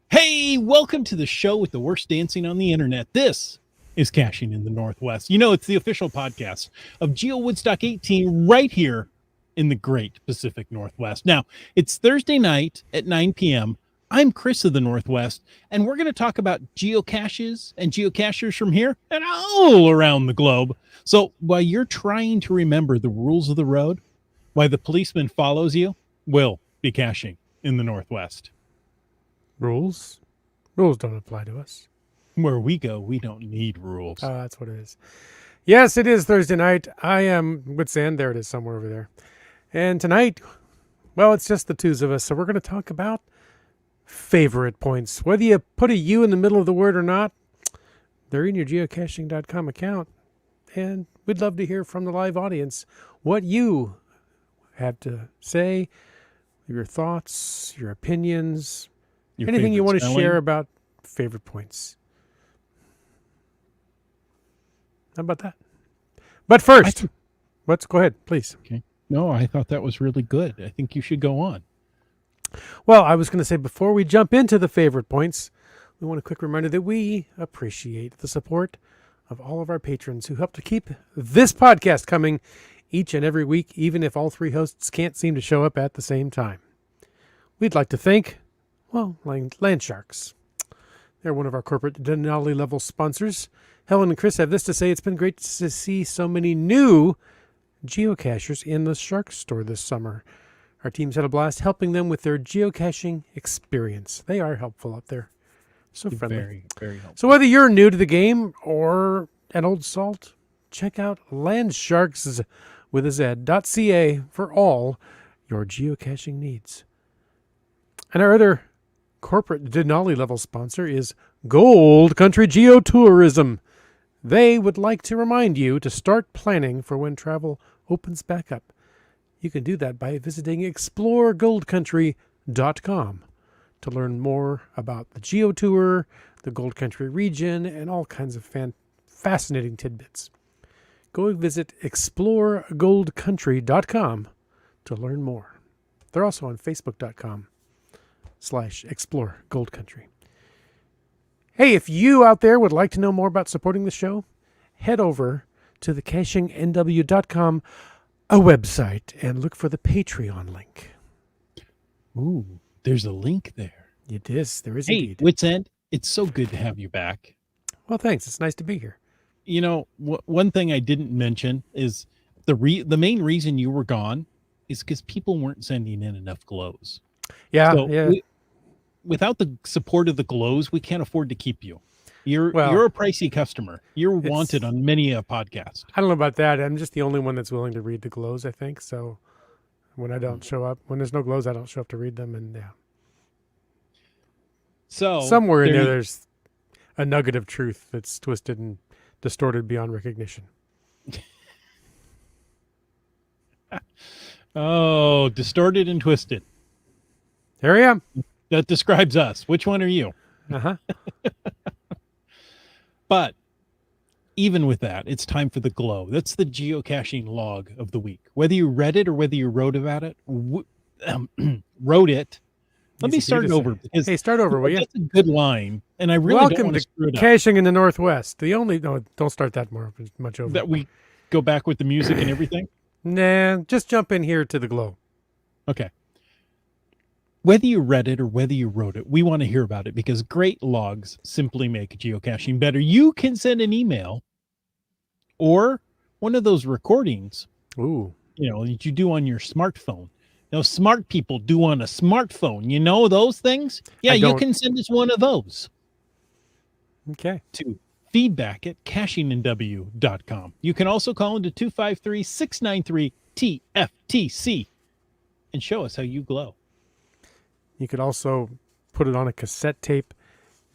Hey, welcome to the show with the worst dancing on the internet. This is Caching in the Northwest. You know, it's the official podcast of GeoWoodstock 18 right here in the great Pacific Northwest. Now, it's Thursday night at 9 p.m. I'm Chris of the Northwest, and we're going to talk about geocaches and geocachers from here and all around the globe. So while you're trying to remember the rules of the road, while the policeman follows you, we'll be caching in the Northwest. Rules? Rules don't apply to us. Where we go, we don't need rules. Oh, that's what it is. Yes, it is Thursday night. I am Wits End. There it is, somewhere over there. And tonight, well, it's just the twos of us. So we're going to talk about favorite points. Whether you put a U in the middle of the word or not, they're in your geocaching.com account. And we'd love to hear from the live audience what you have to say, your thoughts, your opinions, anything you want to share about favorite points. How about that? But first, let's go ahead, please. Okay. No, I thought that was really good. I think you should go on. Well, I was going to say, before we jump into the favorite points, we want a quick reminder that we appreciate the support of all of our patrons who help to keep this podcast coming each and every week, even if all three hosts can't seem to show up at the same time. We'd like to thank, well, Land Sharks. They're one of our corporate Denali level sponsors. Helen and Chris have this to say: it's been great to see so many new geocachers in the Shark store this summer. Our teams had a blast helping them with their geocaching experience. They are helpful up there. So friendly. Very, very helpful. So whether you're new to the game or an old salt, check out Landsharks with a Z.ca for all your geocaching needs. And our other corporate Denali level sponsor is Gold Country Geotourism. They would like to remind you to start planning for when travel opens back up. You can do that by visiting exploregoldcountry.com to learn more about the geotour, the Gold Country region, and all kinds of fascinating tidbits. Go visit exploregoldcountry.com to learn more. They're also on facebook.com/exploregoldcountry. Hey, if you out there would like to know more about supporting the show, head over to thecachingnw.com, a website, and look for the Patreon link. Ooh, there's a link there. It is. There is Hey, indeed. Wits End, it's so good to have you back. Well, thanks. It's nice to be here. You know, one thing I didn't mention is the main reason you were gone is because people weren't sending in enough glows. Yeah, So yeah. Without the support of the glows, we can't afford to keep you. You're a pricey customer. You're wanted on many a podcast. I don't know about that. I'm just the only one that's willing to read the glows, I think. So when I don't show up, when there's no glows, I don't show up to read them. And yeah. So somewhere in there's a nugget of truth that's twisted and distorted beyond recognition. Oh, distorted and twisted. There I am. That describes us. Which one are you? Uh-huh. But even with that, it's time for the glow. That's the geocaching log of the week. Whether you read it or whether you wrote about it, wrote it. Let me start over. Because start over, will you? That's a good line, and I really don't want to screw it up. Caching in the Northwest. Don't start that much over. That we go back with the music and everything? Nah, just jump in here to the glow. Okay. Whether you read it or whether you wrote it, we want to hear about it because great logs simply make geocaching better. You can send an email or one of those recordings, that you do on your smartphone. Now, smart people do on a smartphone. You know those things? Yeah, you can send us one of those. Okay. To feedback@cachingandw.com. You can also call into 253-693-TFTC and show us how you glow. You could also put it on a cassette tape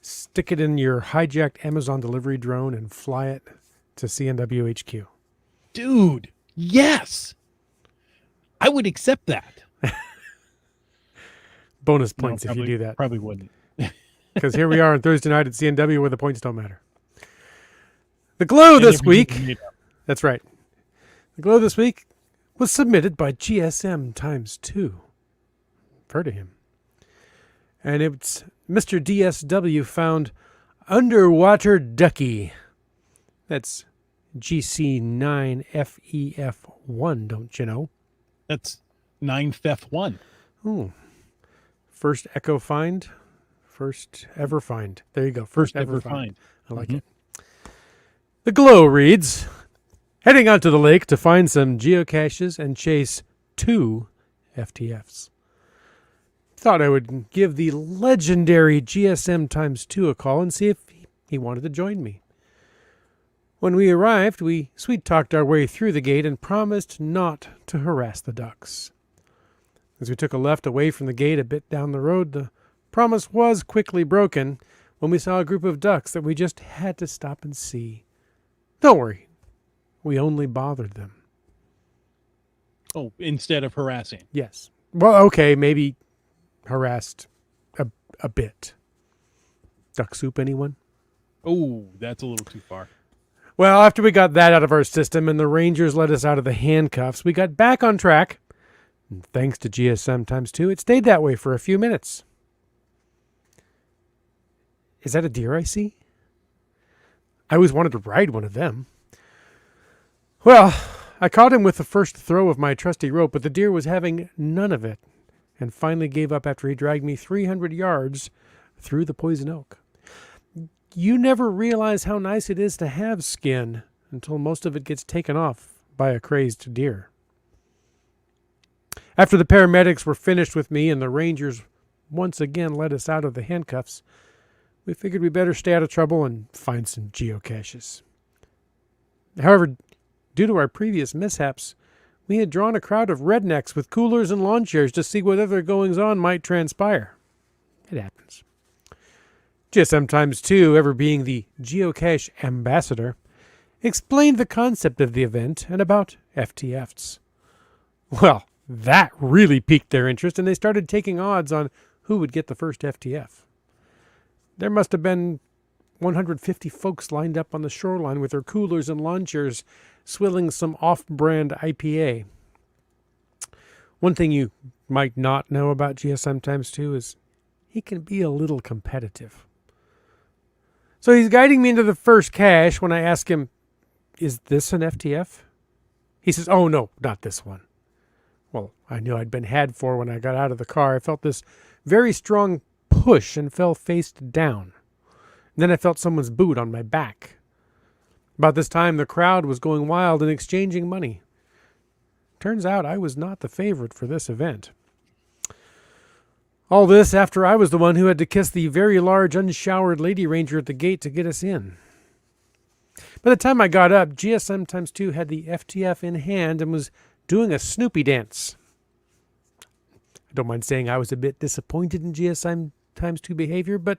stick it in your hijacked Amazon delivery drone, and fly it to CNWHQ. Dude, yes. I would accept that. Bonus No, points if you do that. Probably wouldn't. Because here we are on Thursday night at CNW where the points don't matter. The glow this week. That's right. The glow this week was submitted by GSM times 2. Heard of him. And it's Mr. DSW found Underwater Ducky. That's GC9FEF1, don't you know? That's 9FEF1. Ooh. First echo find. First ever find. There you go. First ever find. I like it. The glow reads, heading out to the lake to find some geocaches and chase 2 FTFs. Thought I would give the legendary GSM times 2 a call and see if he wanted to join me. When we arrived, we sweet-talked our way through the gate and promised not to harass the ducks. As we took a left away from the gate a bit down the road, the promise was quickly broken when we saw a group of ducks that we just had to stop and see. Don't worry, we only bothered them. Oh, instead of harassing. Yes. Well, okay, maybe harassed a bit. Duck soup, anyone? Oh, that's a little too far. Well, after we got that out of our system and the Rangers let us out of the handcuffs, we got back on track. And thanks to GSM times 2, it stayed that way for a few minutes. Is that a deer I see? I always wanted to ride one of them. Well, I caught him with the first throw of my trusty rope, but the deer was having none of it and finally gave up after he dragged me 300 yards through the poison oak. You never realize how nice it is to have skin until most of it gets taken off by a crazed deer. After the paramedics were finished with me and the Rangers once again let us out of the handcuffs, we figured we better stay out of trouble and find some geocaches. However, due to our previous mishaps, we had drawn a crowd of rednecks with coolers and lawn chairs to see what other goings-on might transpire. It happens. GSM times 2, ever being the geocache ambassador, explained the concept of the event and about FTFs. Well, that really piqued their interest, and they started taking odds on who would get the first FTF. There must have been 150 folks lined up on the shoreline with their coolers and lawn chairs, swilling some off-brand IPA. One thing you might not know about GSM times 2 is he can be a little competitive. So he's guiding me into the first cache when I ask him, is this an FTF? He says, oh no, not this one. Well, I knew I'd been had for when I got out of the car. I felt this very strong push and fell face down. And then I felt someone's boot on my back. About this time, the crowd was going wild and exchanging money. Turns out I was not the favorite for this event. All this after I was the one who had to kiss the very large unshowered lady ranger at the gate to get us in. By the time I got up, GSM times 2 had the FTF in hand and was doing a Snoopy dance. I don't mind saying I was a bit disappointed in GSM times 2 behavior, but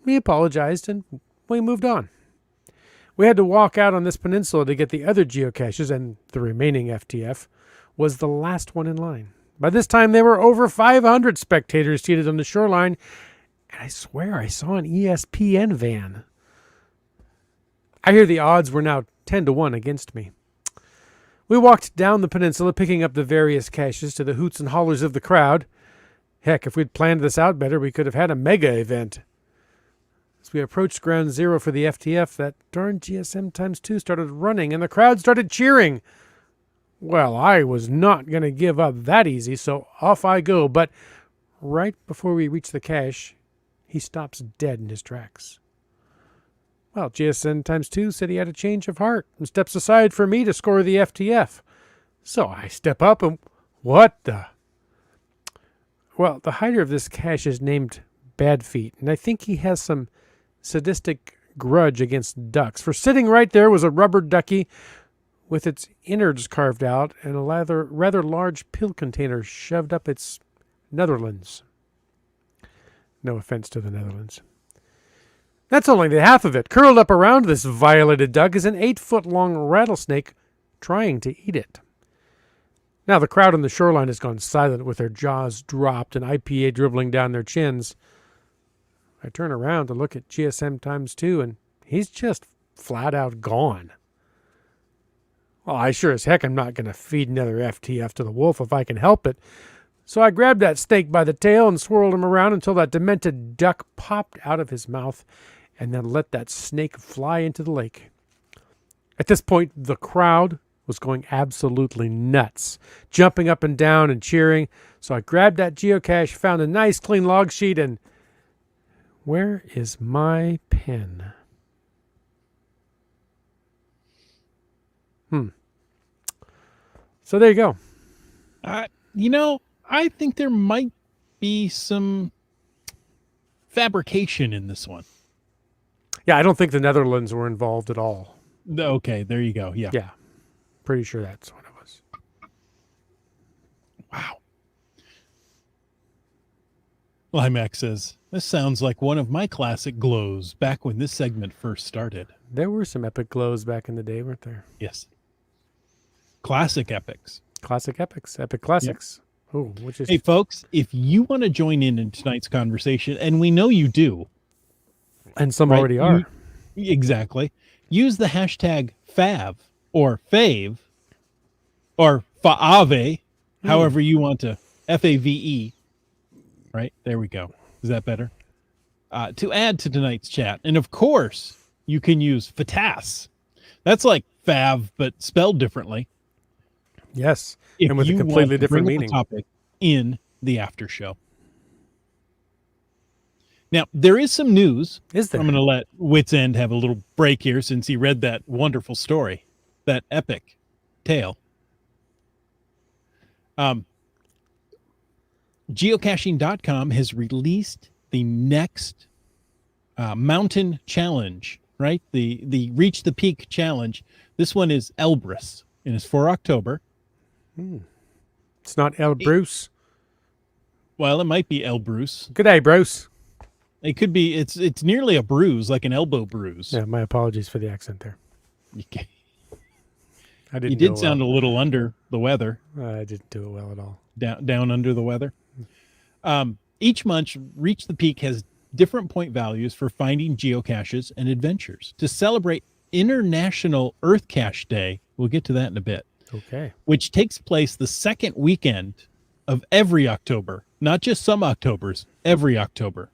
we apologized and we moved on. We had to walk out on this peninsula to get the other geocaches, and the remaining FTF was the last one in line. By this time, there were over 500 spectators seated on the shoreline, and I swear I saw an ESPN van. I hear the odds were now 10-1 against me. We walked down the peninsula, picking up the various caches to the hoots and hollers of the crowd. Heck, if we'd planned this out better, we could have had a mega event. As we approached ground zero for the FTF, that darn GSM times 2 started running, and the crowd started cheering. Well, I was not going to give up that easy, so off I go. But right before we reach the cache, he stops dead in his tracks. Well, GSM times 2 said he had a change of heart and steps aside for me to score the FTF. So I step up and what the? Well, the hider of this cache is named Bad Feet, and I think he has some sadistic grudge against ducks. For sitting right there was a rubber ducky with its innards carved out and a rather large pill container shoved up its Netherlands. No offense to the Netherlands. That's only the half of it. Curled up around this violated duck is an 8-foot-long rattlesnake trying to eat it. Now the crowd on the shoreline has gone silent with their jaws dropped and IPA dribbling down their chins. I turn around to look at GSM times 2 and he's just flat out gone. Well, I sure as heck am not going to feed another FTF to the wolf if I can help it. So I grabbed that snake by the tail and swirled him around until that demented duck popped out of his mouth and then let that snake fly into the lake. At this point, the crowd was going absolutely nuts, jumping up and down and cheering. So I grabbed that geocache, found a nice clean log sheet, and where is my pen? So there you go. I think there might be some fabrication in this one. Yeah, I don't think the Netherlands were involved at all. Okay, there you go. Yeah. Yeah, pretty sure that's what it was. Wow. Limax says, this sounds like one of my classic glows back when this segment first started. There were some epic glows back in the day, weren't there? Yes. Classic epics. Classic epics, epic classics. Yep. Oh, which is... Hey, folks, if you want to join in tonight's conversation, and we know you do. And some already are. Exactly. Use the hashtag FAV or FAVE or FAVE, however you want to, FAVE. Right? There we go. Is that better? To add to tonight's chat. And of course, you can use FATAS. That's like FAV, but spelled differently. Yes. If and with a completely different meaning. Topic in the after show. Now, there is some news. Is there? I'm going to let Wits End have a little break here since he read that wonderful story, that epic tale. Geocaching.com has released the next mountain challenge, right? The Reach the Peak challenge. This one is Elbrus, and it's for October. It's not El Bruce. Well, it might be El Bruce. Good day, Bruce. It could be. It's nearly a bruise, like an elbow bruise. Yeah, my apologies for the accent there. I didn't. You did sound a little under the weather. I didn't do it well at all. Down under the weather. Each month, Reach the Peak has different point values for finding geocaches and adventures. To celebrate International Earth Cache Day, we'll get to that in a bit. Okay. Which takes place the second weekend of every October, not just some Octobers, every October.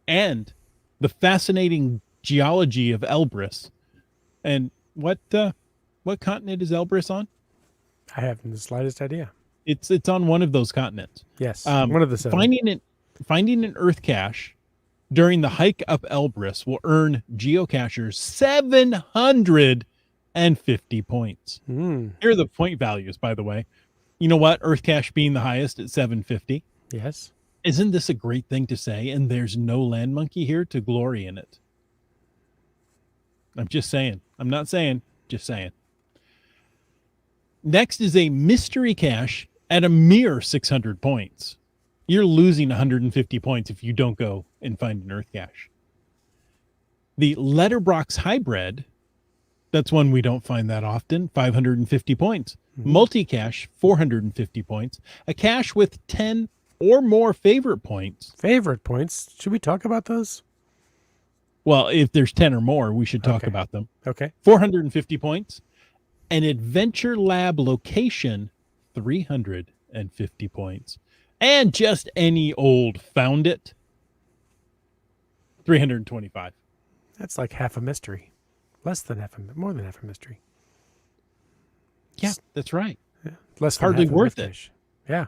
And the fascinating geology of Elbrus. And what continent is Elbrus on? I haven't the slightest idea. It's on one of those continents. Yes, one of the seven. Finding an Earth cache during the hike up Elbrus will earn geocachers 750 points. Here are the point values, by the way. You know what? Earth cache being the highest at 750. Yes. Isn't this a great thing to say? And there's no land monkey here to glory in it. I'm just saying. I'm not saying, just saying. Next is a mystery cache at a mere 600 points. You're losing 150 points if you don't go and find an Earth cache. The Letterbox Hybrid, that's one we don't find that often, 550 points. Multi-cache, 450 points. A cache with 10 or more favorite points. Favorite points? Should we talk about those? Well, if there's 10 or more, we should talk about them. Okay. 450 points. An Adventure Lab location, 350 points. And just any old found it, 325. That's like half a mystery. More than half a mystery. Yeah, that's right. Yeah. Less than hardly half a worth mystery. it. Yeah.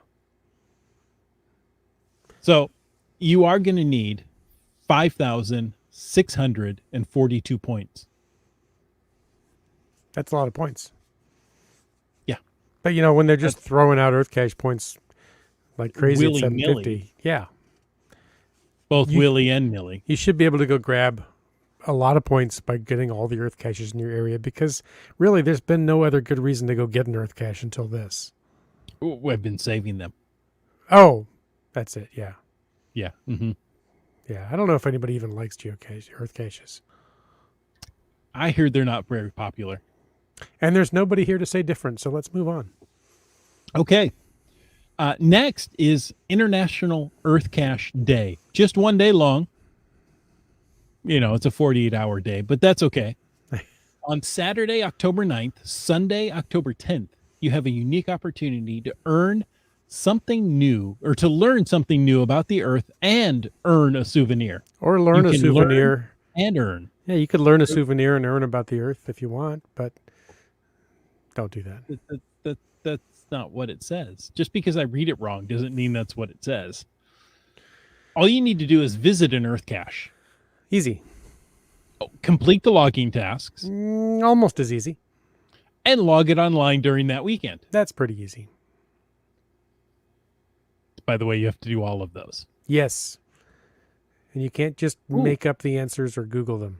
So you are going to need 5,642 points. That's a lot of points. Yeah. But, when they're just throwing out Earth cache points like crazy at 750. Yeah. Both willy and nilly. You should be able to go grab a lot of points by getting all the Earth caches in your area because really there's been no other good reason to go get an Earth cache until this. We've been saving them. Oh, that's it. Yeah. Yeah. Mm-hmm. Yeah, I don't know if anybody even likes earth caches. I hear they're not very popular. And there's nobody here to say different, so let's move on. Okay. Next is International Earth Cache Day. Just one day long. It's a 48-hour day, but that's okay. On Saturday, October 9th, Sunday, October 10th, you have a unique opportunity to earn something new or to learn something new about the Earth and earn a souvenir. Or learn a souvenir. And earn. Yeah, you could learn a souvenir and earn about the Earth if you want, but don't do that. That's not what it says. Just because I read it wrong doesn't mean that's what it says. All you need to do is visit an Earth cache. Easy. Complete the logging tasks. Almost as easy. And log it online during that weekend. That's pretty easy. By the way, you have to do all of those. Yes. And you can't just make up the answers or Google them.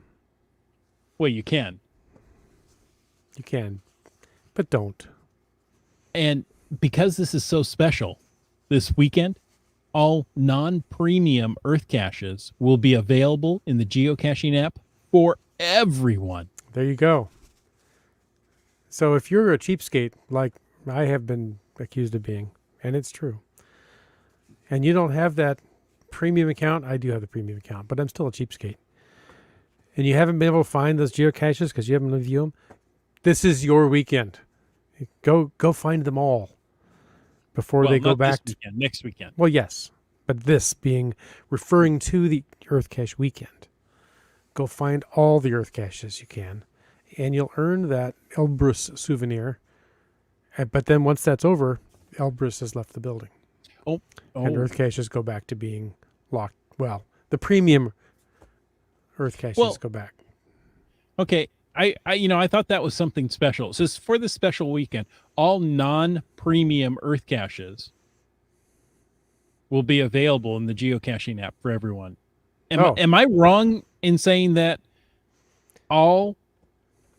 Well, you can. You can, but don't. And because this is so special, this weekend, all non-premium Earth caches will be available in the geocaching app for everyone. There you go. So if you're a cheapskate, like I have been accused of being, and it's true, and you don't have that premium account, I do have the premium account, but I'm still a cheapskate, and you haven't been able to find those geocaches because you haven't reviewed them, this is your weekend. Go find them all before they go back. This weekend, next weekend. Well, yes, but this being referring to the Earth Cache weekend. Go find all the Earth caches you can, and you'll earn that Elbrus souvenir. But then once that's over, Elbrus has left the building. Oh. And Earth caches go back to being locked. Well, the premium Earth caches go back. Okay. I thought that was something special. It says for the special weekend, all non-premium Earth caches will be available in the geocaching app for everyone. Am I wrong in saying that all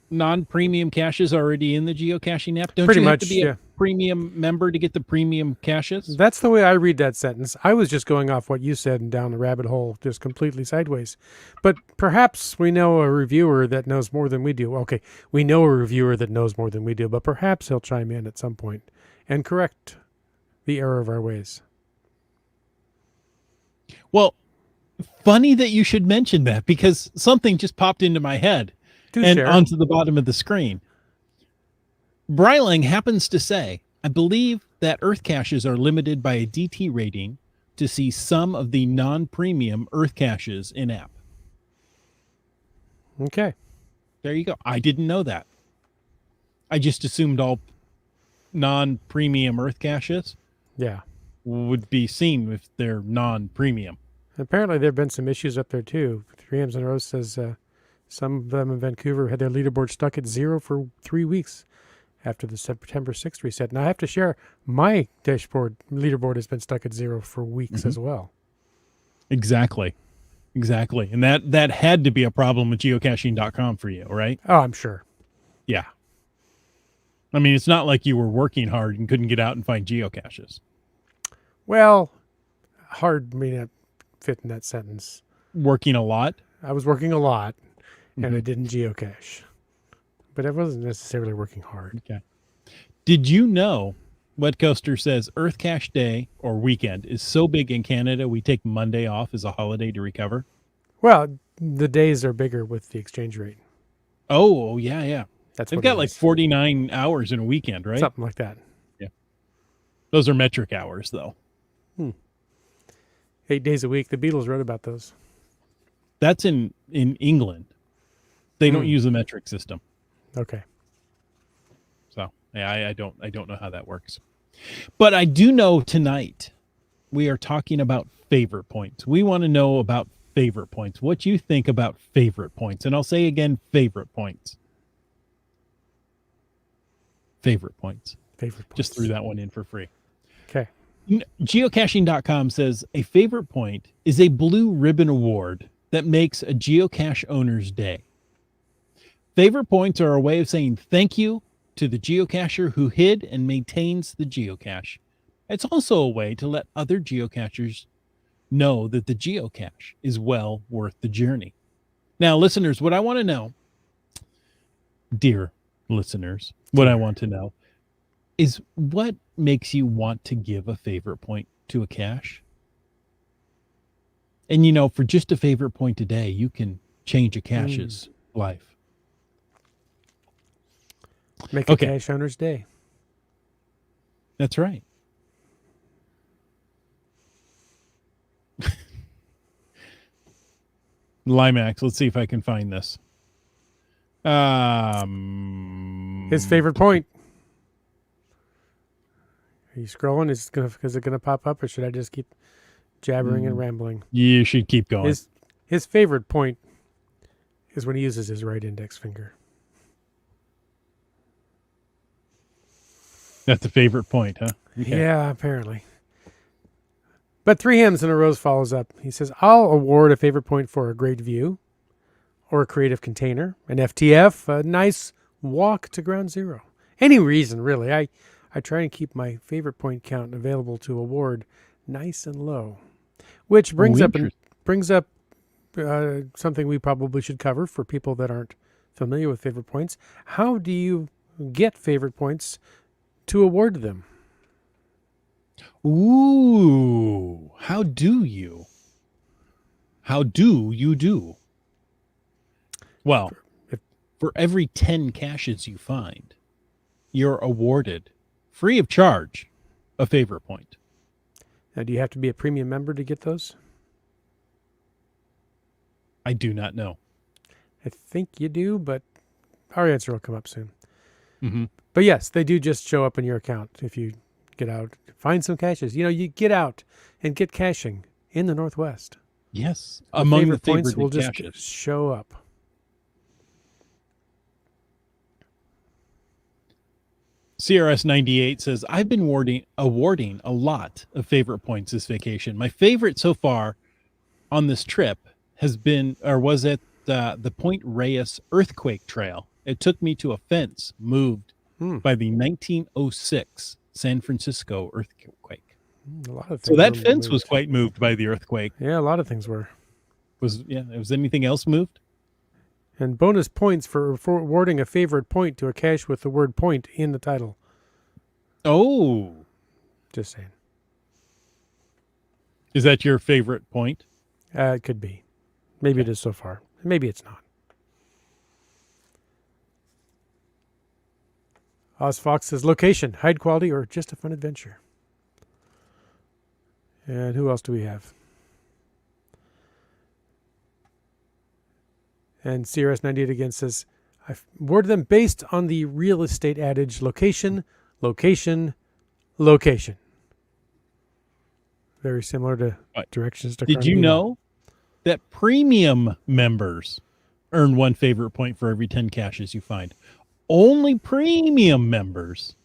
non-premium caches are already in the geocaching app? Don't you have to be a premium member to get the premium caches? That's the way I read that sentence. I was just going off what you said and down the rabbit hole, just completely sideways. But perhaps we know a reviewer that knows more than we do. Okay, we know a reviewer that knows more than we do, but perhaps he'll chime in at some point and correct the error of our ways. Well, funny that you should mention that because something just popped into my head onto the bottom of the screen. Brylang happens to say, I believe that Earth caches are limited by a DT rating to see some of the non-premium Earth caches in app. Okay. There you go. I didn't know that. I just assumed all non-premium Earth caches would be seen if they're non-premium. Apparently there have been some issues up there too. 3Ms in a row says some of them in Vancouver had their leaderboard stuck at 0 for 3 weeks after the September 6th reset. Now I have to share my leaderboard has been stuck at 0 for weeks as well. Exactly. And that had to be a problem with geocaching.com for you, right? Oh, I'm sure. Yeah. I mean, it's not like you were working hard and couldn't get out and find geocaches. Well, hard may not fit in that sentence. Working a lot? I was working a lot, and I didn't geocache. But I wasn't necessarily working hard. Okay. Did you know, Wet Coaster says, Earth Cache Day or weekend is so big in Canada, we take Monday off as a holiday to recover? Well, the days are bigger with the exchange rate. Oh, yeah. They've got like 49 hours in a weekend, right? Something like that. Yeah. Those are metric hours, though. 8 days a week. The Beatles wrote about those. That's in England. They don't use the metric system. Okay. So yeah, I don't know how that works. But I do know tonight we are talking about favorite points. We want to know about favorite points. What you think about favorite points. And I'll say again, favorite points. Favorite points. Just threw that one in for free. Okay. Geocaching.com says a favorite point is a blue ribbon award that makes a geocache owner's day. Favorite points are a way of saying thank you to the geocacher who hid and maintains the geocache. It's also a way to let other geocachers know that the geocache is well worth the journey. Now, listeners, what I want to know, dear listeners, what I want to know is what makes you want to give a favorite point to a cache? And for just a favorite point today, you can change a cache's life. Make a cache owner's day. That's right. Limax, let's see if I can find this. His favorite point. Are you scrolling? Is it gonna pop up, or should I just keep jabbering and rambling? You should keep going. His favorite point is when he uses his right index finger. That's a favorite point, huh? Okay. Yeah, apparently. But 3 hymns in a row follows up. He says, I'll award a favorite point for a great view or a creative container, an FTF, a nice walk to ground zero. Any reason, really. I try and keep my favorite point count available to award nice and low, which brings up something we probably should cover for people that aren't familiar with favorite points. How do you get favorite points to award them? Ooh, how do you? How do you do? Well, for every 10 caches you find, you're awarded, free of charge, a favorite point. Now, do you have to be a premium member to get those? I do not know. I think you do, but our answer will come up soon. Mm-hmm. But yes, they do just show up in your account if you get out, find some caches. You get out and get caching in the Northwest. Yes, among the points will caches. just show up. CRS 98 says, I've been awarding a lot of favorite points this vacation. My favorite so far on this trip was at the Point Reyes earthquake trail. It took me to a fence moved by the 1906 San Francisco earthquake. A lot of things. So that fence was quite moved by the earthquake. Yeah, a lot of things were. Was anything else moved? And bonus points for awarding a favorite point to a cache with the word point in the title. Oh. Just saying. Is that your favorite point? It could be. Maybe it is so far. Maybe it's not. OzFox says location, hide quality, or just a fun adventure. And who else do we have? And CRS98 again says, I awarded them based on the real estate adage, location, location, location. Very similar to directions to Did you know that premium members earn 1 favorite point for every 10 caches you find? Only premium members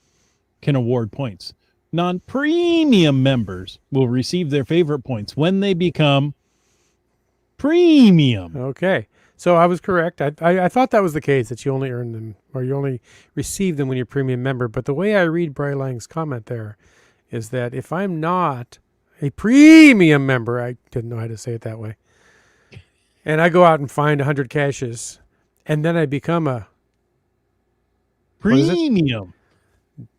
can award points. Non-premium members will receive their favorite points when they become premium. Okay. So I was correct. I thought that was the case, that you only earn them, or you only receive them when you're a premium member. But the way I read Bri Lang's comment there is that if I'm not a premium member, I didn't know how to say it that way, and I go out and find 100 caches, and then I become a premium,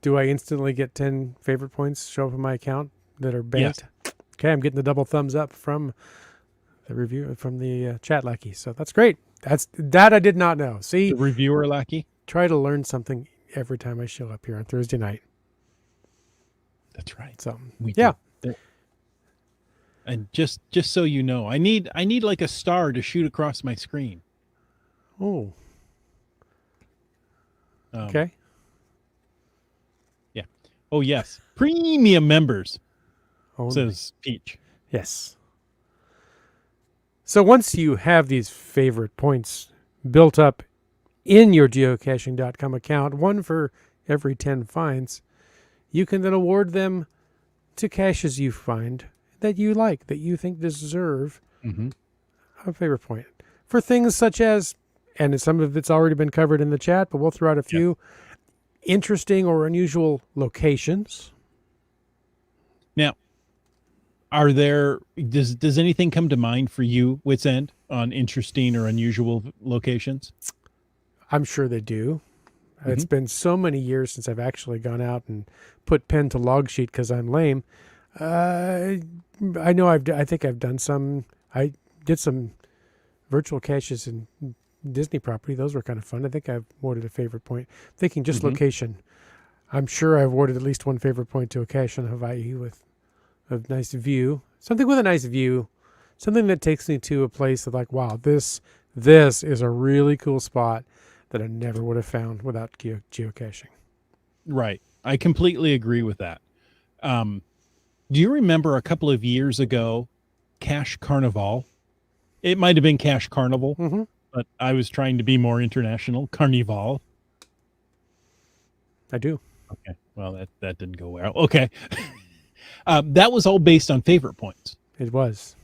do I instantly get 10 favorite points show up in my account that are banked? Yes. Okay, I'm getting the double thumbs up from the review, from the chat lackey. So that's great. That I did not know. See, the reviewer lackey. Try to learn something every time I show up here on Thursday night. That's right. So do. And just so you know, I need like a star to shoot across my screen. Oh. Okay. Yeah. Oh yes, premium members. Only. Says Peach. Yes. So once you have these favorite points built up in your geocaching.com account, 1 for every 10 finds, you can then award them to caches you find that you like, that you think deserve a favorite point. For things such as, and some of it's already been covered in the chat, but we'll throw out a few, interesting or unusual locations. Now, does anything come to mind for you, Wits End, on interesting or unusual locations? I'm sure they do. It's Mhm. been so many years since I've actually gone out and put pen to log sheet because I'm lame. I know I think I've done some. I did some virtual caches in Disney property. Those were kind of fun. I think I've awarded a favorite point. Thinking just Mhm. location. I'm sure I've awarded at least one favorite point to a cache in Hawaii with a nice view. Something with a nice view. Something that takes me to a place that, like, wow, this is a really cool spot that I never would have found without geocaching. Right. I completely agree with that. Um, do you remember a couple of years ago, Cache Carnival? It might have been Cache Carnival, Mm-hmm. but I was trying to be more international. Carnival. I do. Okay. Well, that didn't go well. Okay. That was all based on favorite points. It was.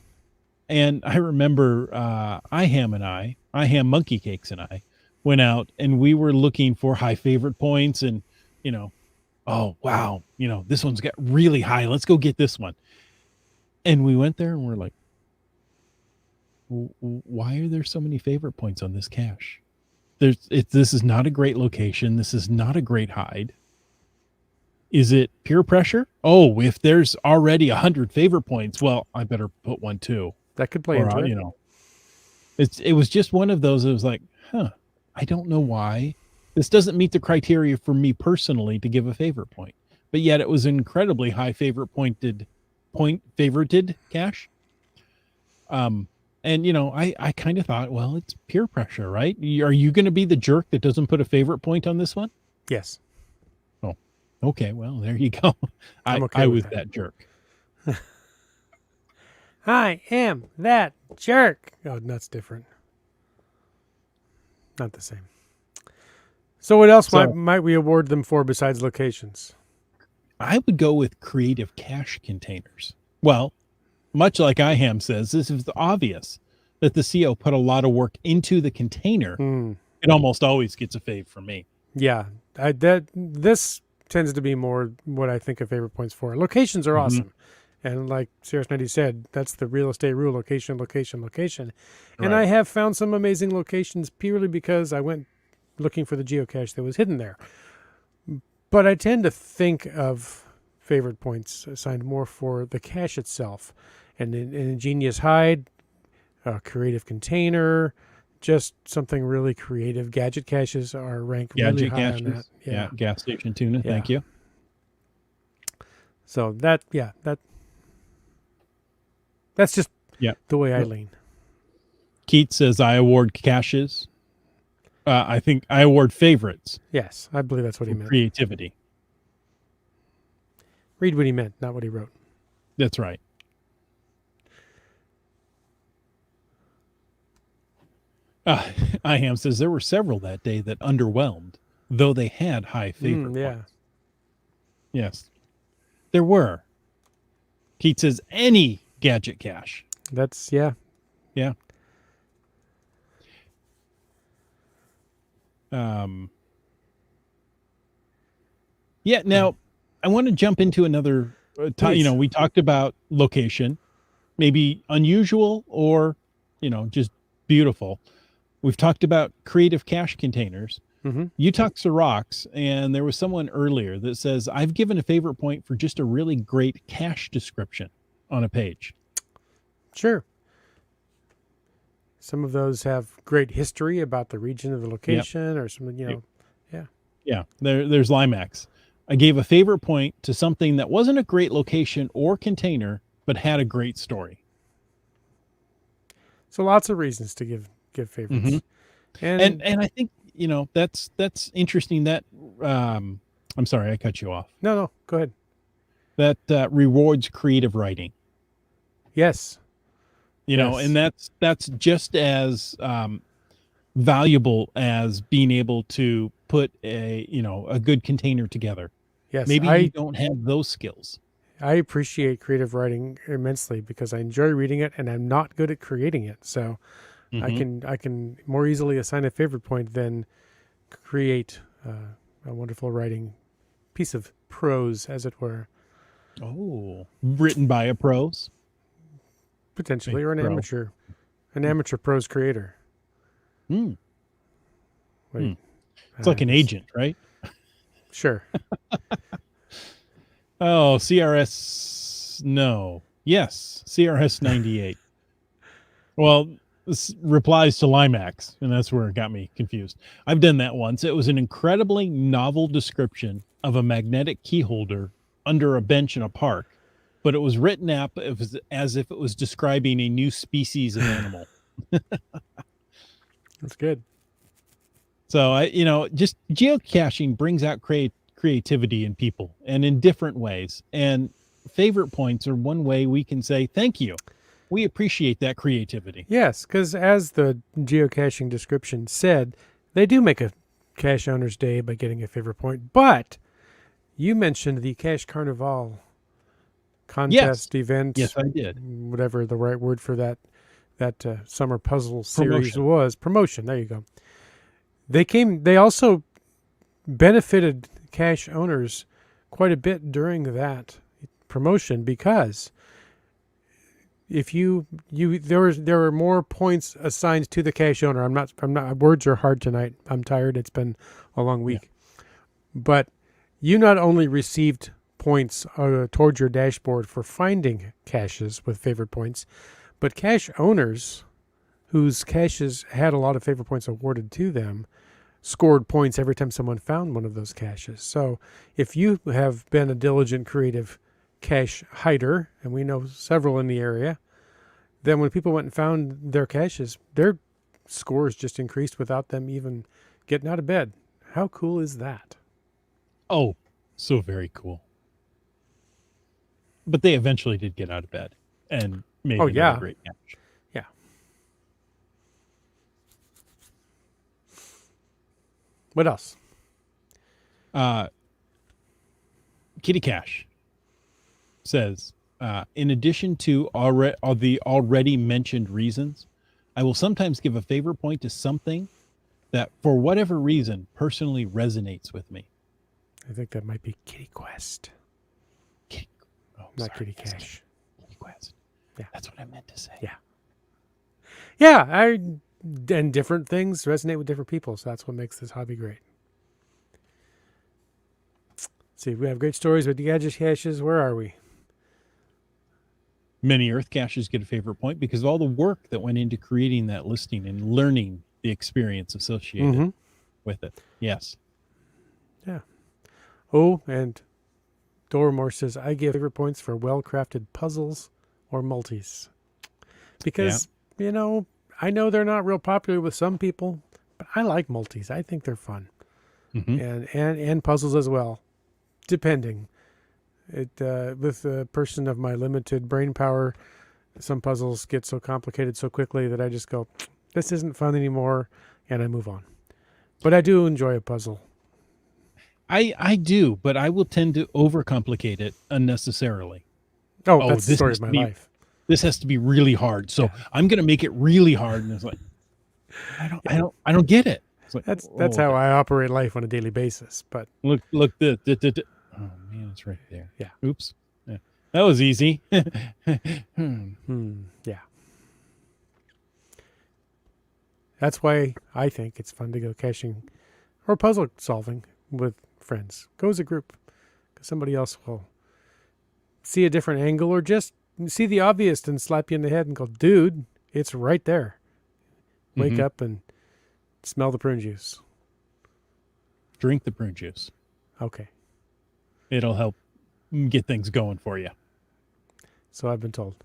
And I remember IHAM Monkey Cakes and I went out and we were looking for high favorite points and, you know, oh, wow, this one's got really high. Let's go get this one. And we went there and we're like, why are there so many favorite points on this cache? This is not a great location. This is not a great hide. Is it peer pressure? Oh, if there's already 100 favorite points, well, I better put one too. That could play Or, into it. it was just one of those. It was like, I don't know why this doesn't meet the criteria for me personally to give a favorite point, but yet it was incredibly high favorited cache. And I kind of thought, well, it's peer pressure, right? Are you going to be the jerk that doesn't put a favorite point on this one? Yes. Oh, okay. Well, there you go. I'm okay I with was that jerk. I am that jerk. Oh, that's different. Not the same. So what else might we award them for besides locations? I would go with creative cache containers. Well, much like IHAM says, this is obvious that the CO put a lot of work into the container. It almost always gets a fave from me. Yeah, this tends to be more what I think of favorite points for. Locations are awesome. And like Cirrus90 said, that's the real estate rule: location, location, location. And Right. I have found some amazing locations purely because I went looking for the geocache that was hidden there. But I tend to think of favorite points assigned more for the cache itself. And an ingenious hide, a creative container, just something really creative. Gadget caches are ranked really Gadget high on caches. that. Yeah. Gas station tuna. Yeah. Thank you. So that's just the way I lean. Keith says I award caches. I think I award favorites. Yes, I believe that's what he meant. Creativity. Read what he meant, not what he wrote. That's right. IHAM says there were several that day that underwhelmed, though they had high favorite points. Yes, there were. Keith says any gadget cache. That's Yeah. Now I want to jump into another we talked about location, maybe unusual or just beautiful. We've talked about creative cache containers. You talked to rocks, and there was someone earlier that says I've given a favorite point for just a really great cache description on a page. Sure. Some of those have great history about the region of the location or something, Yeah, there's Limax. I gave a favorite point to something that wasn't a great location or container, but had a great story. So lots of reasons to give favorites. And I think, that's interesting that I'm sorry, I cut you off. No, go ahead. That rewards creative writing. Yes. And that's just as valuable as being able to put a good container together. Yes. Maybe you don't have those skills. I appreciate creative writing immensely because I enjoy reading it and I'm not good at creating it. So I can more easily assign a favorite point than create a wonderful writing piece of prose, as it were. Oh, written by a prose? Potentially, or Pro. an amateur pros creator. Hmm. Wait, It's like an agent, right? Sure. Oh, CRS. No. Yes, CRS 98. Well, this replies to Limax, and that's where it got me confused. I've done that once. It was an incredibly novel description of a magnetic key holder under a bench in a park, but it was written up as if it was describing a new species of animal. That's good. So just geocaching brings out creativity in people, and in different ways. And favorite points are one way we can say thank you. We appreciate that creativity. Yes, because as the geocaching description said, they do make a cache owner's day by getting a favorite point. But you mentioned the Cache Carnival contest event. Yes, I did. Whatever the right word for that summer puzzle series was. Promotion. There you go. They also benefited cache owners quite a bit during that promotion, because if there were more points assigned to the cache owner. I'm not words are hard tonight. I'm tired. It's been a long week. Yeah. But you not only received points towards your dashboard for finding caches with favorite points, but cache owners whose caches had a lot of favorite points awarded to them scored points every time someone found one of those caches. So if you have been a diligent, creative cache hider, and we know several in the area, then when people went and found their caches, their scores just increased without them even getting out of bed. How cool is that? Oh, so very cool. But they eventually did get out of bed and made another great cache. Yeah. What else? Kitty Cash says, in addition to the already mentioned reasons, I will sometimes give a favorite point to something that, for whatever reason, personally resonates with me. I think that might be Kitty Quest. Not Kitty Cache. Kitty Quest. Yeah. That's what I meant to say. Yeah. Yeah, and different things resonate with different people, so that's what makes this hobby great. Let's see, we have great stories with the gadget caches. Where are we? Many Earth caches get a favorite point because of all the work that went into creating that listing and learning the experience associated with it. Yes. Yeah. Oh, and Dormore says, I give favorite points for well-crafted puzzles or multis. Because, I know they're not real popular with some people, but I like multis. I think they're fun. And puzzles as well, depending. With a person of my limited brain power, some puzzles get so complicated so quickly that I just go, this isn't fun anymore, and I move on. But I do enjoy a puzzle. I do, but I will tend to overcomplicate it unnecessarily. Oh, that's the story of my life. This has to be really hard, so I'm going to make it really hard. And it's like, I don't get it. It's like, that's how I operate life on a daily basis. But look, oh man, it's right there. Yeah. Oops. Yeah. That was easy. Yeah. That's why I think it's fun to go caching or puzzle solving with friends. Go as a group, because somebody else will see a different angle or just see the obvious and slap you in the head and go, dude, it's right there. Wake up and smell the prune juice. Drink the prune juice. Okay. It'll help get things going for you. So I've been told.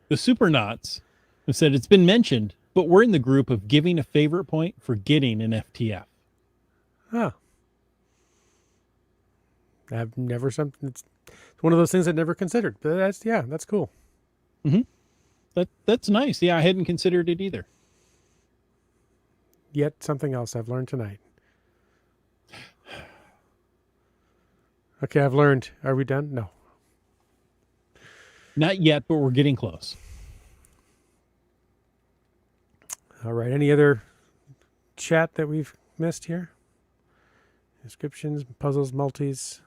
The Supernauts have said it's been mentioned, but we're in the group of giving a favorite point for getting an FTF. Oh. I've never it's one of those things I've never considered. But that's cool. That's nice. Yeah, I hadn't considered it either. Yet something else I've learned tonight. Okay, I've learned. Are we done? No. Not yet, but we're getting close. All right. Any other chat that we've missed here? Descriptions, puzzles, multis.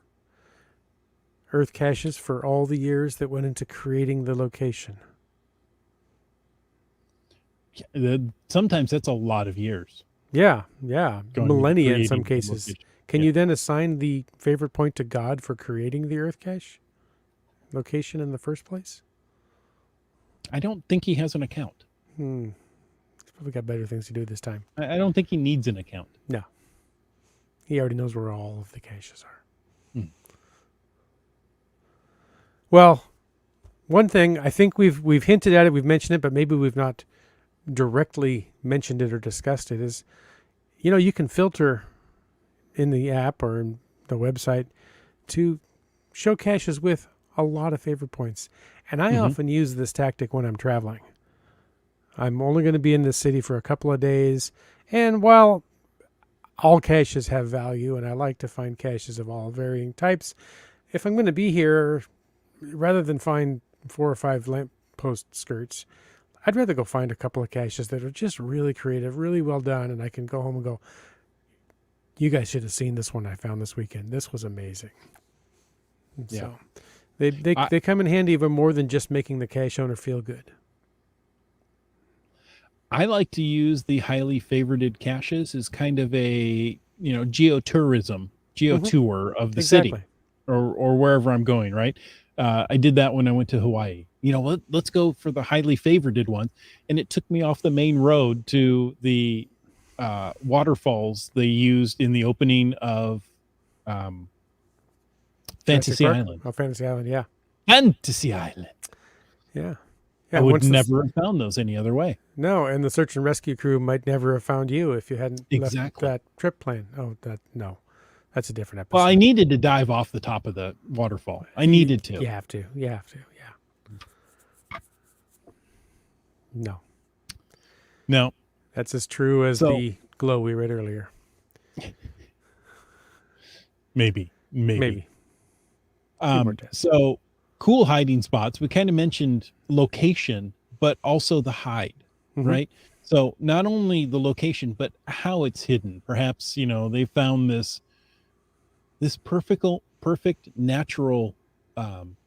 earth caches for all the years that went into creating the location. Sometimes that's a lot of years. Yeah, Going into millennia in some creating the cases. location. Can Yeah. you then assign the favorite point to God for creating the earth cache location in the first place? I don't think he has an account. He's probably got better things to do this time. I don't think he needs an account. No. He already knows where all of the caches are. Well, one thing, I think we've hinted at it, we've mentioned it, but maybe we've not directly mentioned it or discussed it, is, you can filter in the app or in the website to show caches with a lot of favorite points. And I often use this tactic when I'm traveling. I'm only going to be in this city for a couple of days, and while all caches have value, and I like to find caches of all varying types, if I'm going to be here, rather than find 4 or 5 lamppost skirts, I'd rather go find a couple of caches that are just really creative, really well done, and I can go home and go, you guys should have seen this one I found this weekend. This was amazing. Yeah. So they come in handy even more than just making the cache owner feel good. I like to use the highly favorited caches as kind of a, geotourism, geotour of the city or wherever I'm going, right? I did that when I went to Hawaii. Let's go for the highly favorited one. And it took me off the main road to the waterfalls they used in the opening of Fantasy Island. Oh, Fantasy Island, yeah. Fantasy Island. Yeah. I would never have found those any other way. No, and the search and rescue crew might never have found you if you hadn't left Exactly. that trip plan. Oh, no. That's a different episode. Well, I needed to dive off the top of the waterfall. I needed to. You have to, yeah. No. That's as true as the glow we read earlier. Maybe. So cool hiding spots. We kind of mentioned location, but also the hide, right? So not only the location, but how it's hidden. Perhaps, they found this perfect natural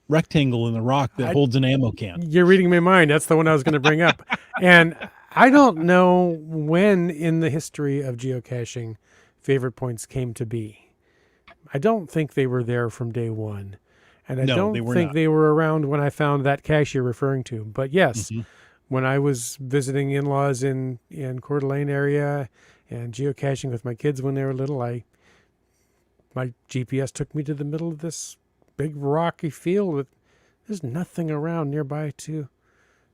rectangle in the rock that holds an ammo can. You're reading my mind. That's the one I was going to bring up. And I don't know when in the history of geocaching favorite points came to be. I don't think they were there from day one. And I don't think they were around when I found that cache you're referring to. But yes, when I was visiting in-laws in Coeur d'Alene area and geocaching with my kids when they were little, my GPS took me to the middle of this big rocky field with there's nothing around nearby to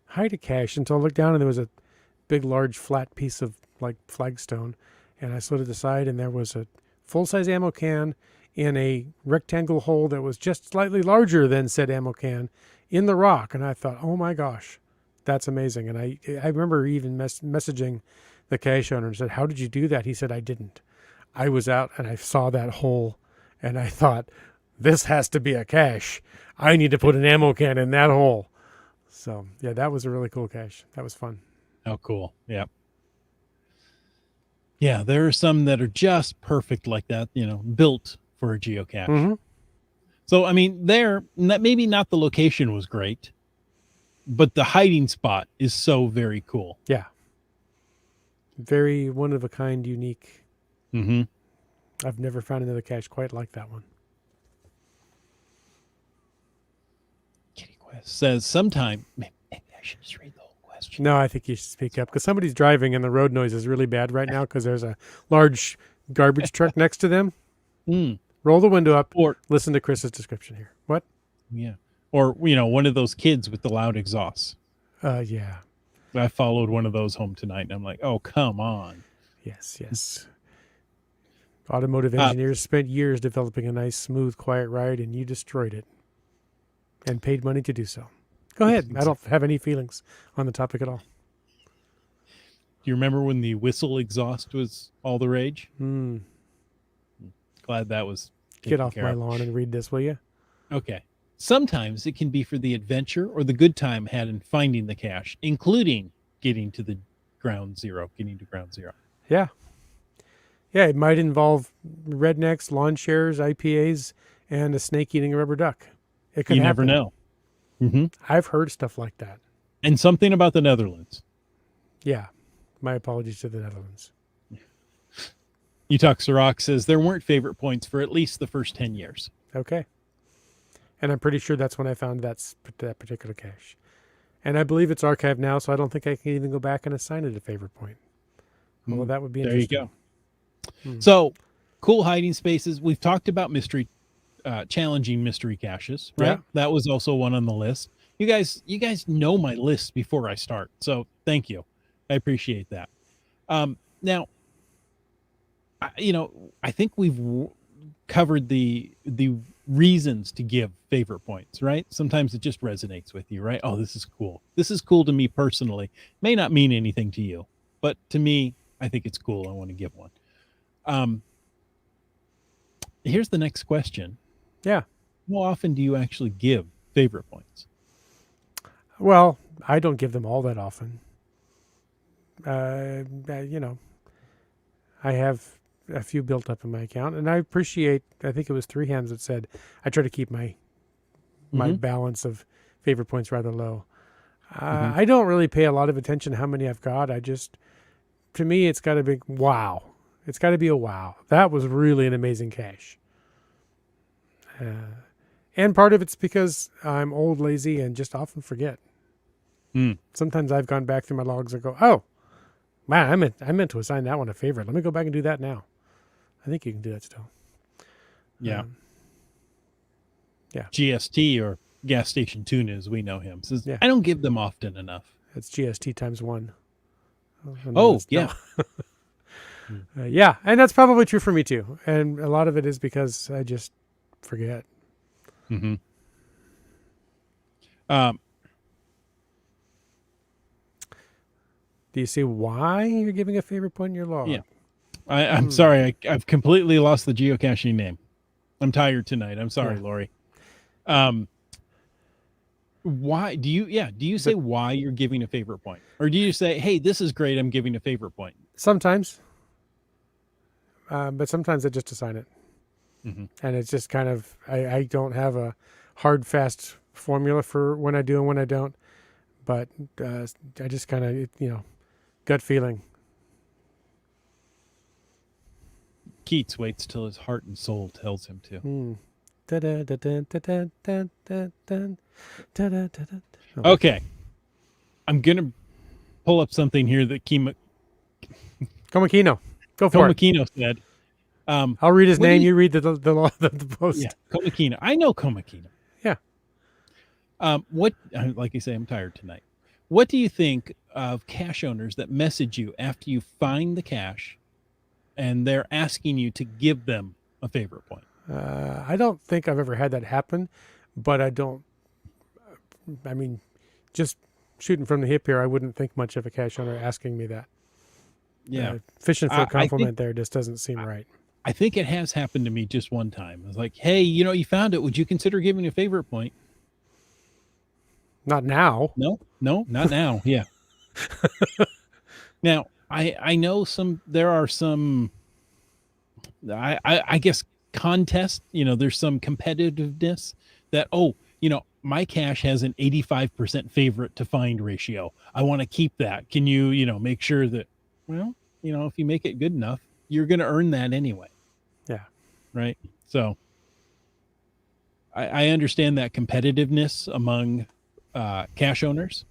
hide a cache until I looked down and there was a big, large, flat piece of like flagstone. And I slid it aside and there was a full-size ammo can in a rectangle hole that was just slightly larger than said ammo can in the rock. And I thought, oh my gosh, that's amazing. And I remember even messaging the cache owner and said, how did you do that? He said, I didn't. I was out and I saw that hole and I thought, this has to be a cache. I need to put an ammo can in that hole. So yeah, that was a really cool cache. That was fun. Oh, cool. Yeah. Yeah. There are some that are just perfect like that, built for a geocache. So, I mean, maybe not the location was great, but the hiding spot is so very cool. Yeah. Very one of a kind, unique. I've never found another cache quite like that one. Kitty Quest says sometime, maybe I should just read the whole question. No, I think you should speak up because somebody's driving and the road noise is really bad right now because there's a large garbage truck next to them. Roll the window up or listen to Chris's description here. What? Yeah. Or, one of those kids with the loud exhausts. Yeah. I followed one of those home tonight and I'm like, oh, come on. Yes. Automotive engineers spent years developing a nice, smooth, quiet ride, and you destroyed it and paid money to do so. Go ahead. I don't have any feelings on the topic at all. Do you remember when the whistle exhaust was all the rage? Glad that was Get off my lawn and read this, will you? Okay. Sometimes it can be for the adventure or the good time had in finding the cache, including getting to ground zero. Yeah. Yeah, it might involve rednecks, lawn chairs, IPAs, and a snake eating a rubber duck. It could You happen. never know. Hmm. I've heard stuff like that. And something about the Netherlands. Yeah. My apologies to the Netherlands. Utalk Sirach says there weren't favorite points for at least the first 10 years. Okay. And I'm pretty sure that's when I found that particular cache. And I believe it's archived now, so I don't think I can even go back and assign it a favorite point. Well, that would be There you interesting. go. So, cool hiding spaces. We've talked about challenging mystery caches, right? Yeah. That was also one on the list. You guys know my list before I start, so thank you. I appreciate that. Now, I think we've covered the reasons to give favorite points, right? Sometimes it just resonates with you, right? Oh, this is cool. This is cool to me personally. May not mean anything to you, but to me, I think it's cool. I want to give one. Here's the next question. Yeah. How often do you actually give favorite points? Well, I don't give them all that often. I have a few built up in my account, and I appreciate, I think it was 3 Hams that said, I try to keep my balance of favorite points rather low. I don't really pay a lot of attention to how many I've got. To me, it's got to be wow. It's got to be a wow. That was really an amazing cache. And part of it's because I'm old, lazy, and just often forget. Sometimes I've gone back through my logs and go, oh, man, I meant to assign that one a favorite. Let me go back and do that now. I think you can do that still. Yeah. Yeah. GST, or gas station tuna as we know him, says, Yeah. I don't give them often enough. It's GST times 1. Yeah. Yeah, and that's probably true for me too. And a lot of it is because I just forget. Mm-hmm. Do you see why you're giving a favorite point in your log? Yeah. I'm sorry. I've completely lost the geocaching name. I'm tired tonight. I'm sorry, Lori. Why do you say why you're giving a favorite point? Or do you say, hey, this is great, I'm giving a favorite point? Sometimes. But sometimes I just assign it. And it's just kind of, I don't have a hard, fast formula for when I do and when I don't. But I just kind of, gut feeling. Keats waits till his heart and soul tells him to. Okay. I'm going to pull up something here that Komakino. Go for it. Komakino said. I'll read his name. You read the post. Yeah, Komakino. I know Komakino. Yeah. Like I say, I'm tired tonight. What do you think of cache owners that message you after you find the cache and they're asking you to give them a favorite point? I don't think I've ever had that happen, but just shooting from the hip here, I wouldn't think much of a cache owner asking me that. Yeah. Fishing for a compliment there just doesn't seem right. I think it has happened to me just one time. I was like, hey, you found it. Would you consider giving a favorite point? Not now. No, not now. Yeah. Now, I know there are some, I guess, contests, there's some competitiveness that, my cache has an 85% favorite to find ratio. I want to keep that. Can you, make sure that, well, if you make it good enough, you're going to earn that anyway. Yeah. Right. So I understand that competitiveness among cache owners,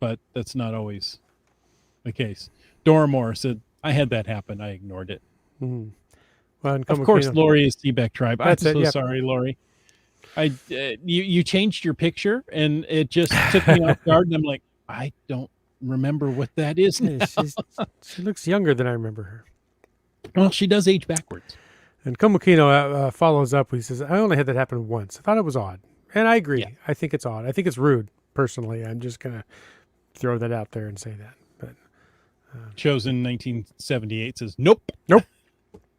but that's not always the case. Doramore said, I had that happen. I ignored it. Mm-hmm. Well, of course, Lori is Seaback Tribe. I'm so sorry, Lori. You changed your picture and it just took me off guard. And I'm like, I don't remember what that is now. She looks younger than I remember her. Well, she does age backwards. And Komukino follows up. He says, I only had that happen once. I thought it was odd. And I agree. Yeah. I think it's odd. I think it's rude, personally. I'm just going to throw that out there and say that. But Chosen 1978 says, nope.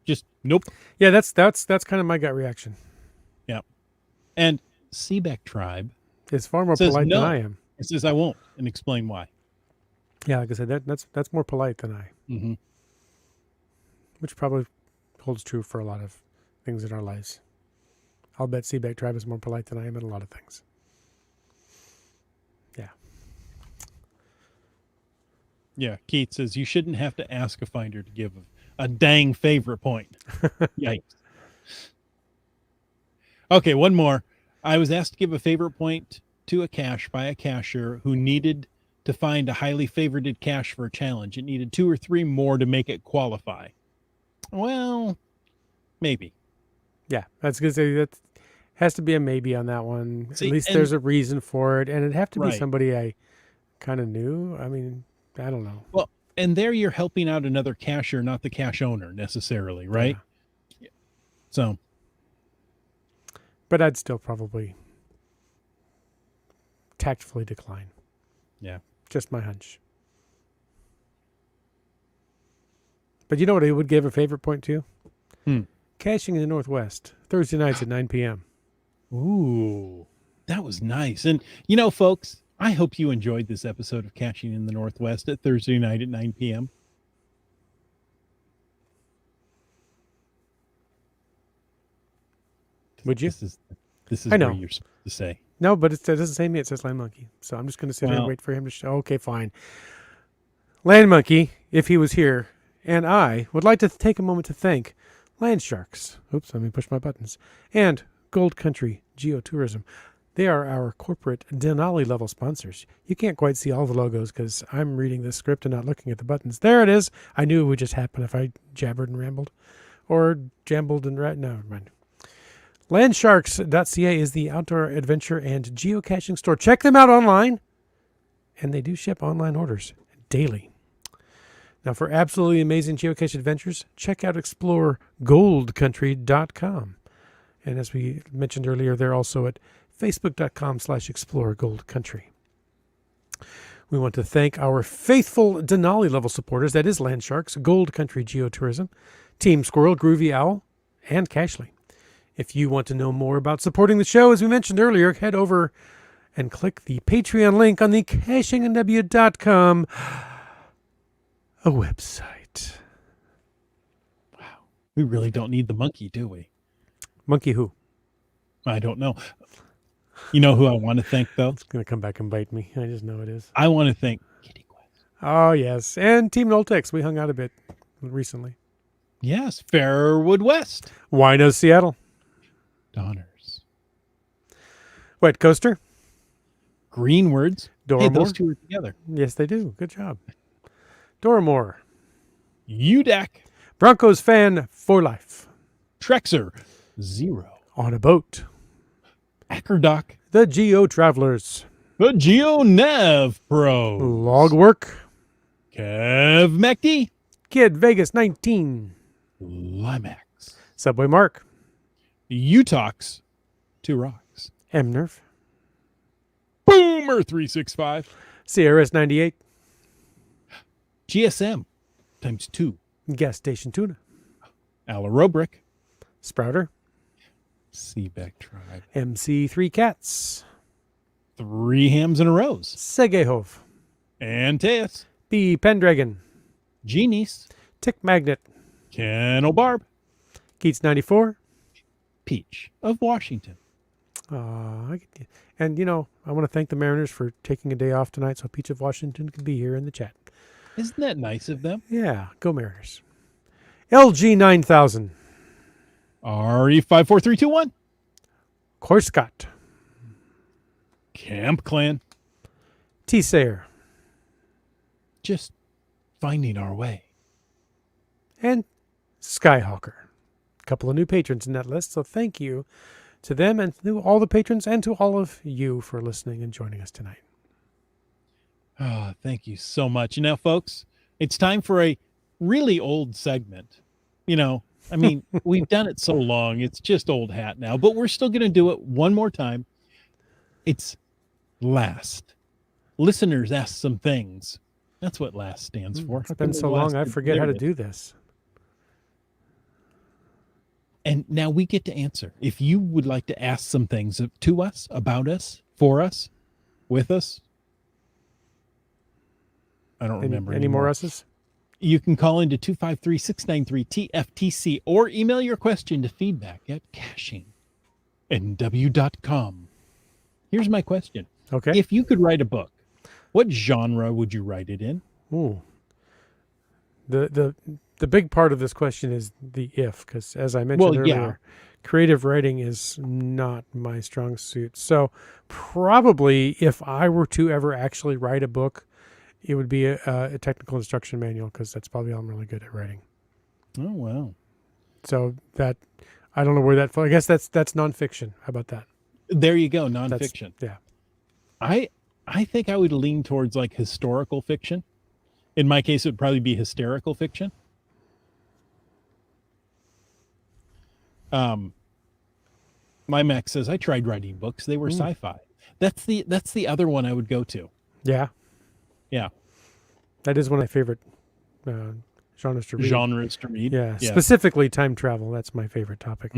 Just nope. Yeah, that's kind of my gut reaction. Yeah. And Seaback Tribe is far more polite than I am. It says I won't, and explain why. Yeah, like I said, that's more polite than I. Mm-hmm. Which probably holds true for a lot of things in our lives. I'll bet Seaback Tribe is more polite than I am at a lot of things. Yeah. Yeah, Keith says you shouldn't have to ask a finder to give a dang favorite point. Yikes. Okay, one more. I was asked to give a favorite point to a cache by a cacher who needed to find a highly favorited cache for a challenge. It needed 2 or 3 more to make it qualify. Well, maybe. Yeah, that's good. That has to be a maybe on that one. See, At least and- there's a reason for it, and it'd have to be Right. somebody I kind of knew. I mean, I don't know. Well, and there you're helping out another cacher, not the cache owner necessarily, right? Yeah. So, But I'd still probably tactfully decline. yeah. Just my hunch. But you know what I would give a favorite point to? Caching in the Northwest, Thursday nights at 9 p.m. Ooh, that was nice. And, you know, folks, I hope you enjoyed this episode of Caching in the Northwest at Thursday night at 9 p.m. Would you? This is I know. where you're supposed to say. No, but it doesn't say me. It says Land Monkey. So I'm just going to sit here and Well- wait for him to show. Okay, fine. Land Monkey, if he was here, and I would like to take a moment to thank Land Sharks. Oops, let me push my buttons. And Gold Country Geotourism. They are our corporate Denali level sponsors. You can't quite see all the logos because I'm reading the script and not looking at the buttons. There it is. I knew it would just happen if I jabbered and rambled. Or jambled and... no, never mind. Landsharks.ca is the outdoor adventure and geocaching store. Check them out online. And they do ship online orders daily. Now, for absolutely amazing geocache adventures, check out exploregoldcountry.com. And as we mentioned earlier, they're also at facebook.com/exploregoldcountry. We want to thank our faithful Denali level supporters. That is Landsharks, Gold Country Geotourism, Team Squirrel, Groovy Owl, and Cashly. If you want to know more about supporting the show, as we mentioned earlier, head over and click the Patreon link on the cachingandw.com a website. Wow. We really don't need the monkey, do we? Monkey who? I don't know. You know who I want to thank, though? It's going to come back and bite me. I just know it is. I want to thank Kitty Quest. Oh, yes. And Team Noltex. We hung out a bit recently. Yes, Fairwood West. Wino Seattle. Donners. Wet Coaster. Greenwords. Hey, Doramore. those two are together. Yes, they do. Good job. Doramore. UDAC. Broncos fan for life. Trexer. 0. On a boat. Ackerdoc. The Geo Travelers. The GeoNav Pro. Log Work. Kev Mechty. Kid Vegas 19. Limax. Subway Mark. Utox. 2 Rocks. M-Nerf. Boomer 365. CRS 98. GSM times 2. Gas Station Tuna. Alarobrick. Sprouter. Seaback Tribe. MC3 Cats. 3 hams in a rows. Segehov. Antaeus. B. Pendragon. Genies. Tick Magnet. Kennel Barb. Keats 94. Peach of Washington. And, you know, I want to thank the Mariners for taking a day off tonight so Peach of Washington can be here in the chat. Isn't that nice of them? Yeah, go Mariners. LG 9000. RE54321. Corscott. Camp Clan. T. Sayer. Just finding our way. And Skyhawker. A couple of new patrons in that list, so thank you to them and to all the patrons and to all of you for listening and joining us tonight. Oh, thank you so much. Now, folks, it's time for a really old segment. You know, I mean, we've done it so long, it's just old hat now, but we're still going to do it one more time. It's last. Listeners ask some things. That's what last stands for. It's been so long, I forget how to do this. And now we get to answer. If you would like to ask some things to us, about us, for us, with us. I don't remember Any anymore. more S's? You can call into 253-693-TFTC or email your question to feedback@caching NW.com. Here's my question. Okay. If you could write a book, what genre would you write it in? Ooh. The big part of this question is the if, because as I mentioned earlier, creative writing is not my strong suit. So probably if I were to ever actually write a book, it would be a technical instruction manual, because that's probably all I'm really good at writing. Oh, wow. So that, I don't know where that, I guess that's nonfiction. How about that? There you go. Nonfiction. Yeah. I think I would lean towards like historical fiction. In my case, it would probably be hysterical fiction. My Mac says I tried writing books. They were sci-fi. That's the other one I would go to. Yeah. Yeah. That is one of my favorite genres to read. Yeah. Specifically time travel. That's my favorite topic.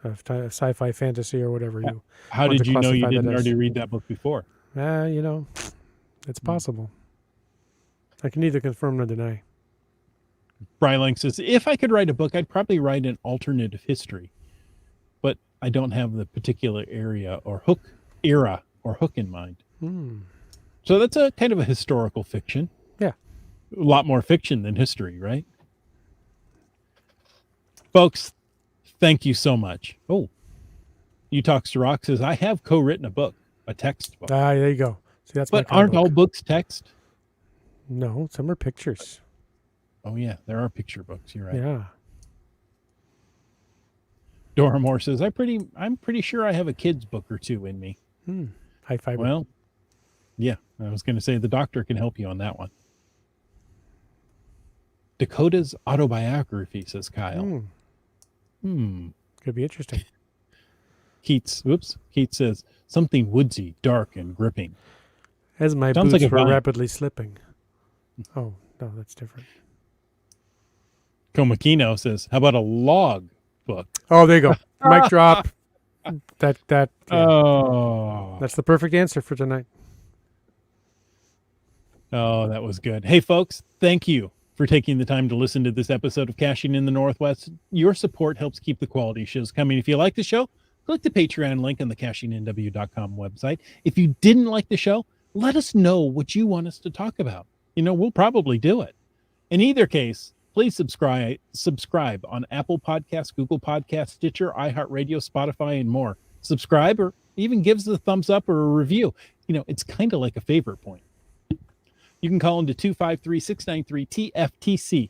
Sci-fi, fantasy, or whatever you. How did you know you didn't already read that book before? It's possible. I can neither confirm nor deny. Brylang says, if I could write a book, I'd probably write an alternative history, but I don't have the particular era or hook in mind. So that's a kind of a historical fiction. Yeah. A lot more fiction than history, right? Folks, thank you so much. Oh, You Talks to Rock says, I have co-written a book, a text book. There you go. See, that's but aren't all books text? No, some are pictures. Oh yeah, there are picture books. You're right. Yeah. Dora Moore says, I'm pretty sure I have a kid's book or two in me. High fiber. Well, yeah, I was going to say the doctor can help you on that one. Dakota's autobiography, says Kyle. Could be interesting. Keats says, something woodsy, dark, and gripping. As my Sounds boots like were rapidly slipping. Oh, no, that's different. Komakino says, how about a log book? Oh, there you go. Mic drop. Yeah. Oh. That's the perfect answer for tonight. Oh, that was good. Hey, folks, thank you for taking the time to listen to this episode of Caching in the Northwest. Your support helps keep the quality shows coming. If you like the show, click the Patreon link on the CachingNW.com website. If you didn't like the show, let us know what you want us to talk about. We'll probably do it. In either case, please subscribe on Apple Podcasts, Google Podcasts, Stitcher, iHeartRadio, Spotify, and more. Subscribe or even give us a thumbs up or a review. It's kind of like a favorite point. You can call into 253-693-TFTC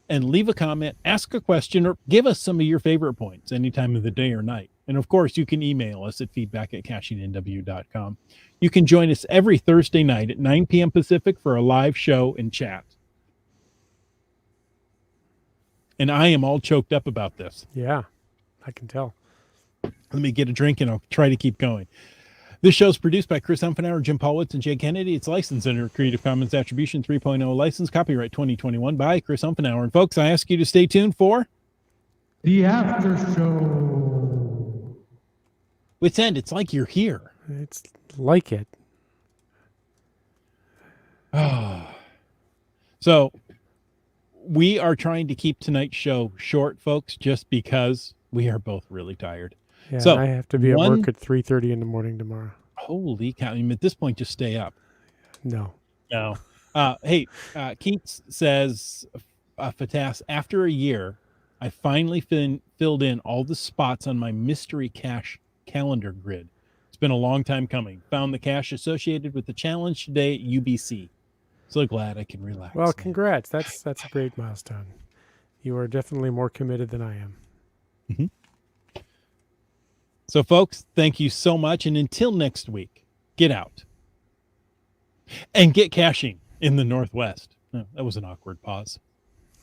and leave a comment, ask a question, or give us some of your favorite points any time of the day or night. And of course, you can email us at feedback@CachingNW.com. You can join us every Thursday night at 9 p.m. Pacific for a live show and chat. And I am all choked up about this. Yeah, I can tell. Let me get a drink and I'll try to keep going. This show is produced by Chris Umfenauer, Jim Paulwitz, and Jay Kennedy. It's licensed under Creative Commons Attribution 3.0 license, copyright 2021 by Chris Umfenauer. And folks, I ask you to stay tuned for The After Show. Wits End. It's like you're here. It's like it. So we are trying to keep tonight's show short, folks, just because we are both really tired. Yeah, so I have to be at work at 3:30 in the morning tomorrow. Holy cow. At this point, just stay up. No. Hey, Keats says, Fatas, after a year, I finally filled in all the spots on my mystery cache calendar grid. It's been a long time coming. Found the cache associated with the challenge today at UBC. So glad I can relax. Well, congrats. That's a great milestone. You are definitely more committed than I am. Mm-hmm. So, folks, thank you so much. And until next week, get out and get caching in the Northwest. Oh, that was an awkward pause.